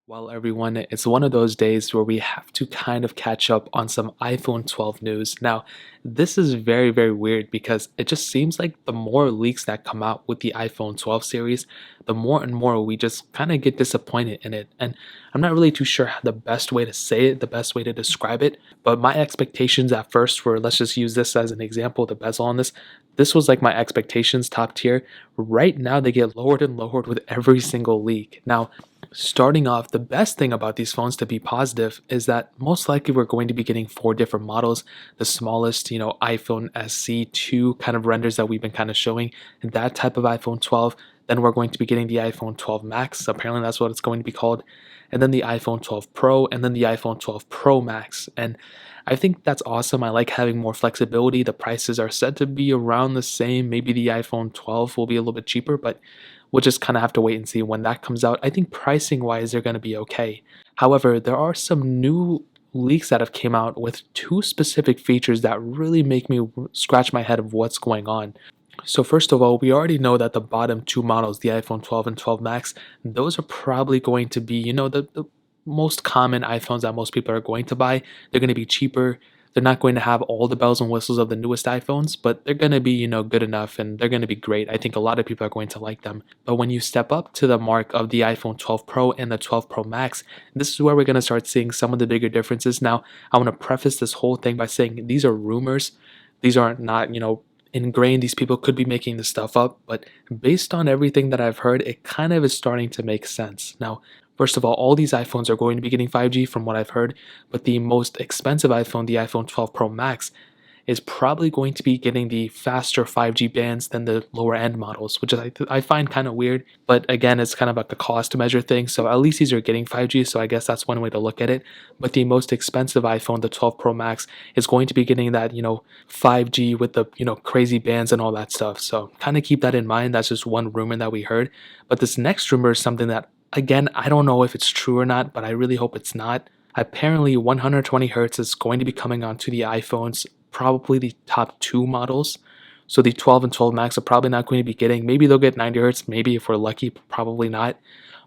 Well, everyone, it's one of those days where we have to kind of catch up on some iPhone 12 news. Now, this is very, very weird because it just seems like the more leaks that come out with the iPhone 12 series, the more and more we just kind of get disappointed in it. And I'm not really too sure the best way to say it, the best way to describe it, but my expectations at first were, let's just use this as an example, the bezel on this. This was like my expectations top tier. Right now, they get lowered and lowered with every single leak. Now, starting off, the best thing about these phones to be positive is that most likely we're going to be getting four different models. The smallest, iPhone SE 2 kind of renders that we've been kind of showing, that type of iPhone 12. Then we're going to be getting the iPhone 12 Max. Apparently, that's what it's going to be called. And then the iPhone 12 Pro, and then the iPhone 12 Pro Max. And I think that's awesome. I like having more flexibility. The prices are said to be around the same. Maybe the iPhone 12 will be a little bit cheaper, but we'll just kind of have to wait and see when that comes out. I think pricing wise, they're going to be okay. However, there are some new leaks that have came out with two specific features that really make me scratch my head of what's going on. So first of all, we already know that the bottom two models, the iPhone 12 and 12 Max, those are probably going to be, the most common iPhones that most people are going to buy. They're going to be cheaper. They're not going to have all the bells and whistles of the newest iPhones, but they're going to be, good enough and they're going to be great. I think a lot of people are going to like them. But when you step up to the mark of the iPhone 12 Pro and the 12 Pro Max, this is where we're going to start seeing some of the bigger differences. Now, I want to preface this whole thing by saying these are rumors. These are not, ingrained. These people could be making this stuff up, but based on everything that I've heard, it kind of is starting to make sense. Now, first of all these iPhones are going to be getting 5G from what I've heard, but the most expensive iPhone, the iPhone 12 Pro Max, is probably going to be getting the faster 5G bands than the lower end models, which I find kind of weird. But again, it's kind of like a cost measure thing. So at least these are getting 5G. So I guess that's one way to look at it. But the most expensive iPhone, the 12 Pro Max, is going to be getting that, 5G with the, crazy bands and all that stuff. So kind of keep that in mind. That's just one rumor that we heard. But this next rumor is something that, again, I don't know if it's true or not, but I really hope it's not. Apparently, 120 hertz is going to be coming onto the iPhones, probably the top two models. So the 12 and 12 Max are probably not going to be getting. Maybe they'll get 90 hertz. Maybe if we're lucky, probably not.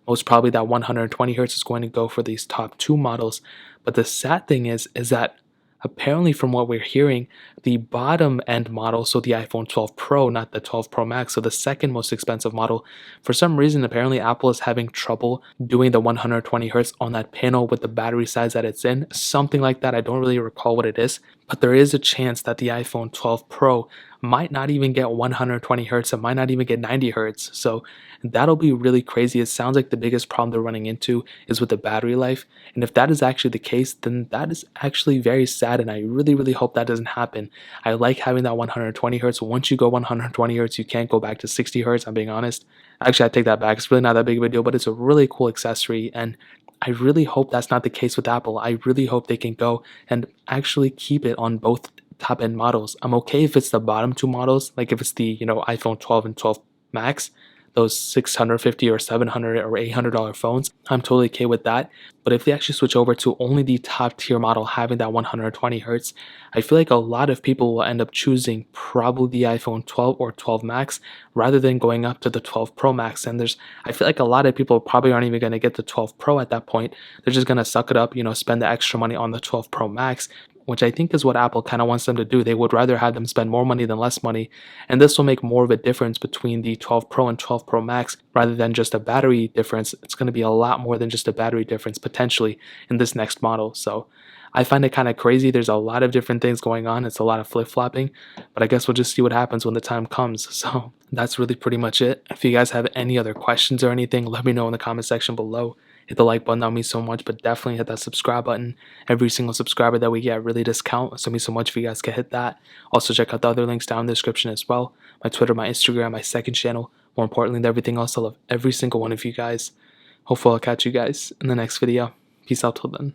Most probably that 120 hertz is going to go for these top two models. But the sad thing is that apparently from what we're hearing, the bottom end model, so the iPhone 12 Pro, not the 12 Pro Max, so the second most expensive model, for some reason apparently Apple is having trouble doing the 120 hertz on that panel with the battery size that it's in, something like that. I don't really recall what it is, but there is a chance that the iPhone 12 Pro might not even get 120 hertz. It might not even get 90 hertz. So that'll be really crazy. It sounds like the biggest problem they're running into is with the battery life. And if that is actually the case, then that is actually very sad. And I really, really hope that doesn't happen. I like having that 120 hertz. Once you go 120 hertz, you can't go back to 60 hertz. I'm being honest. Actually, I take that back. It's really not that big of a deal, but it's a really cool accessory. And I really hope that's not the case with Apple. I really hope they can go and actually keep it on both top end models. I'm okay if it's the bottom two models, like if it's the, iPhone 12 and 12 Max, those 650 or 700 or $800 phones. I'm totally okay with that. But if they actually switch over to only the top tier model having that 120 hertz, I feel like a lot of people will end up choosing probably the iPhone 12 or 12 Max rather than going up to the 12 Pro Max. And I feel like a lot of people probably aren't even going to get the 12 Pro at that point. They're just going to suck it up, spend the extra money on the 12 Pro Max, which I think is what Apple kind of wants them to do. They would rather have them spend more money than less money, and this will make more of a difference between the 12 Pro and 12 Pro Max rather than just a battery difference. It's going to be a lot more than just a battery difference potentially in this next model. So I find it kind of crazy. There's a lot of different things going on. It's a lot of flip-flopping, but I guess we'll just see what happens when the time comes. So that's really pretty much it. If you guys have any other questions or anything, let me know in the comment section below. Hit the like button, that means so much, but definitely hit that subscribe button. Every single subscriber that we get really does count, so it means so much if you guys can hit that. Also check out the other links down in the description as well. My Twitter, my Instagram, my second channel. More importantly than everything else, I love every single one of you guys. Hopefully I'll catch you guys in the next video. Peace out till then.